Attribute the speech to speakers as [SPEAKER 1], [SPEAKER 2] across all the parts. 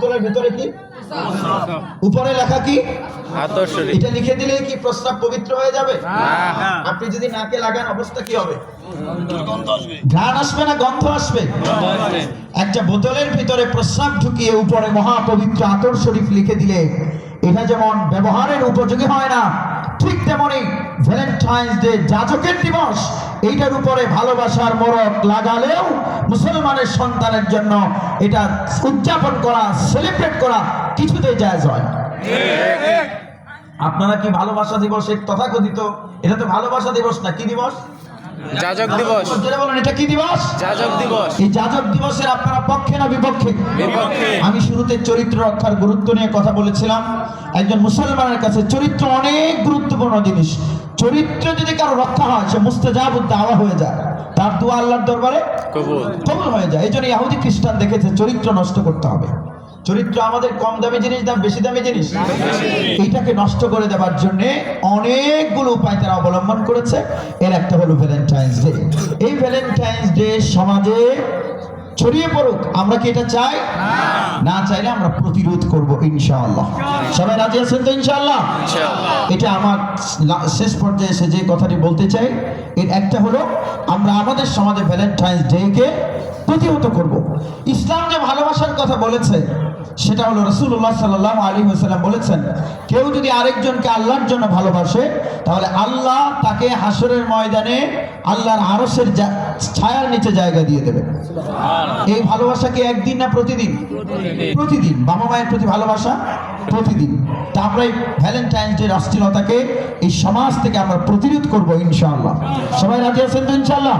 [SPEAKER 1] বোতলের ভেতরে কি উপরে লেখা কি এটা লিখে দিলে কি প্রস্রাব পবিত্র হয়ে যাবে? আপনি যদি নাকে লাগান অবস্থা কি হবে? ঘ্রাণ আসবে না গন্ধ আসবে? একটা বোতলের ভিতরে প্রস্রাব ঢুকিয়ে উপরে মহাপবিত্র আতর শরীফ লিখে দিলে এটা যেমন ব্যবহারের উপযোগী হয় না, ঠিক তেমনি ভ্যালেন্টাইন্স ডে যাজকের দিবস, এইটার উপরে ভালোবাসার মোড়ক লাগালেও মুসলমানের সন্তানের জন্য এটা উদযাপন করা, সেলিব্রেট করা কিছুতেই জায়েজ হয়। আপনারা কি ভালোবাসা দিবস তথাকথিত, এটা তো ভালোবাসা দিবস না, কি দিবস?
[SPEAKER 2] যাজক দিবস।
[SPEAKER 1] বলেন এটা কি দিবস?
[SPEAKER 2] যাজক দিবস।
[SPEAKER 1] এই যাজক দিবসের আপনারা পক্ষে না বিপক্ষে?
[SPEAKER 2] বিপক্ষে।
[SPEAKER 1] আমি শুরুতে চরিত্র রক্ষার গুরুত্ব নিয়ে কথা বলেছিলাম। একজন মুসলমানের কাছে চরিত্র অনেক গুরুত্বপূর্ণ জিনিস। চরিত্র যদি কারো রক্ষা হয় সে মুস্তাজাবুদ দাওয়া হয়ে যায়, তার দোয়া আল্লাহর দরবারে কবুল হয়ে যায়। এই জন্য ইহুদি খ্রিস্টান দেখেছে চরিত্র নষ্ট করতে হবে। চরিত্র আমাদের কম দামি জিনিস না বেশি দামি জিনিস? এইটাকে নষ্ট করে দেওয়ার জন্য অনেকগুলো উপায় তারা অবলম্বন করেছে। এর একটা হলো ভ্যালেন্টাইন্স ডে। এই ভ্যালেন্টাইন্স ডে সমাজে ছড়িয়ে পড়ুক, আমরা কি এটা চাই? না চাইলে আমরা প্রতিরোধ করব ইনশাআল্লাহ। সবাই রাজি আছেন তো ইনশাআল্লাহ? এটা আমার শেষ পর্যায়ে এসে যে কথাটি বলতে চাই, এর একটা হলো আমরা আমাদের সমাজে ভ্যালেন্টাইন্স ডে কে প্রতিহত করব। ইসলাম যে ভালোবাসার কথা বলেছে সেটা হলো রাসূলুল্লাহ সাল্লাল্লাহু আলাইহি ওয়াসাল্লাম বলেছেন, কেউ যদি আরেকজনকে আল্লাহর জন্য ভালোবাসে তাহলে আল্লাহ তাকে হাসরের ময়দানে আল্লাহর আরশের ছায়ার নিচে জায়গা দিয়ে দেবে। এই ভালোবাসা কি একদিন না প্রতিদিন? প্রতিদিন। বাবা মায়ের প্রতি ভালোবাসা প্রতিদিন। তা আমরা এই ভ্যালেন্টাইন্স ডে অশ্লীলতাকে এই সমাজ থেকে আমরা প্রতিরোধ করব ইনশাআল্লাহ। সবাই রাজি আছেন তো ইনশাআল্লাহ?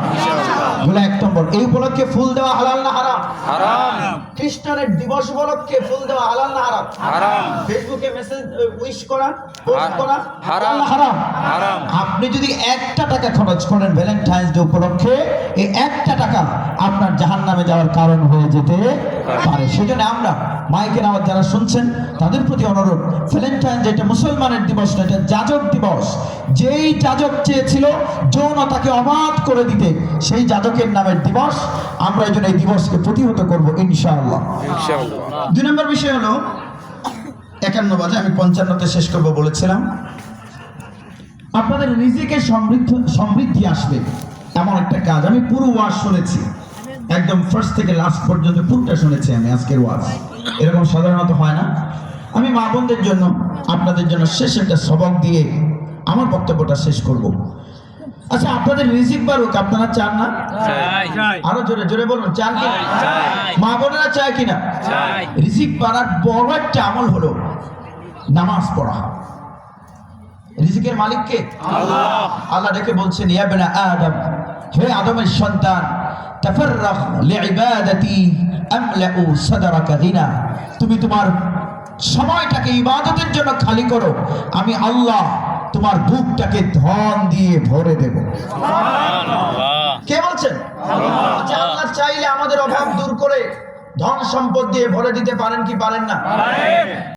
[SPEAKER 1] বলে 1 নম্বর, এই উপলক্ষে ফুল দেওয়া হালাল না হারাম? হারাম। খ্রিস্টানের দিবস উপলক্ষে ফুল দেওয়া হালাল না হারাম? হারাম। ফেসবুকে মেসেজ উইশ করা, পোস্ট করা হারাম না হারাম? হারাম। আপনি যদি 1টা টাকা খরচ করেন ভ্যালেন্টাইন্স ডে উপলক্ষে, এই 1টা টাকা আপনার জাহান্নামে যাওয়ার কারণ হয়ে যেতে পারে। সেজন্য আমরা মাইকের আওয়াজ যারা শুনছেন তাদের প্রতি অনুরোধ, ভ্যালেন্টাইন্স ডে এটা মুসলমানের দিবস না, এটা যাজক দিবস। যেই যাজক চেয়েছিল যৌনতাকে অবাধ করে দিতে, সেই যাজকের নামের দিবস। আমরা এই জন্য এই দিবসকে প্রতিহত করবো ইনশাআল্লাহ। 2 নম্বর বিষয় হলো 51 বাজে, আমি 55তে শেষ করবো বলেছিলাম। আপনাদের রিজিকে সমৃদ্ধি আসবে এমন একটা কাজ। আমি পুরো ওয়াজ শুনেছি, একদম ফার্স্ট থেকে লাস্ট পর্যন্ত পুরোটা শুনেছি আমি আজকের ওয়াজ। এরকম সাধারণত হয় না। আমি মা বোনদের জন্য, আপনাদের জন্য শেষ একটা সবক দিয়ে আমার বক্তব্যটা শেষ করব। আচ্ছা, আপনাদের রিজিক বাড়ুক আপনারা চান না? আরো জোরে জোরে বলুন, চান কি? মা বোনেরা চায় কিনা? রিজিক বাড়ার বড় একটা আমল হলো নামাজ পড়া। রিজিকের মালিক কে? আল্লাহ। আল্লাহ ডেকে বলছেন, ইয়া বনি আদম, হে আদমের সন্তান, তাফাররাগ লিইবাদাতি আমলাউ সাদরাকা গিনা, তুমি তোমার সময়টাকে ইবাদতের জন্য খালি করো, আমি আল্লাহ তোমার বুকটাকে ধন দিয়ে ভরে দেব। সুবহানাল্লাহ। কে বলছেন? আল্লাহ। আল্লাহ চাইলে আমাদের অভাব দূর করে ধন সম্পদ দিয়ে ভরে দিতে পারেন কি পারেন না? পারেন।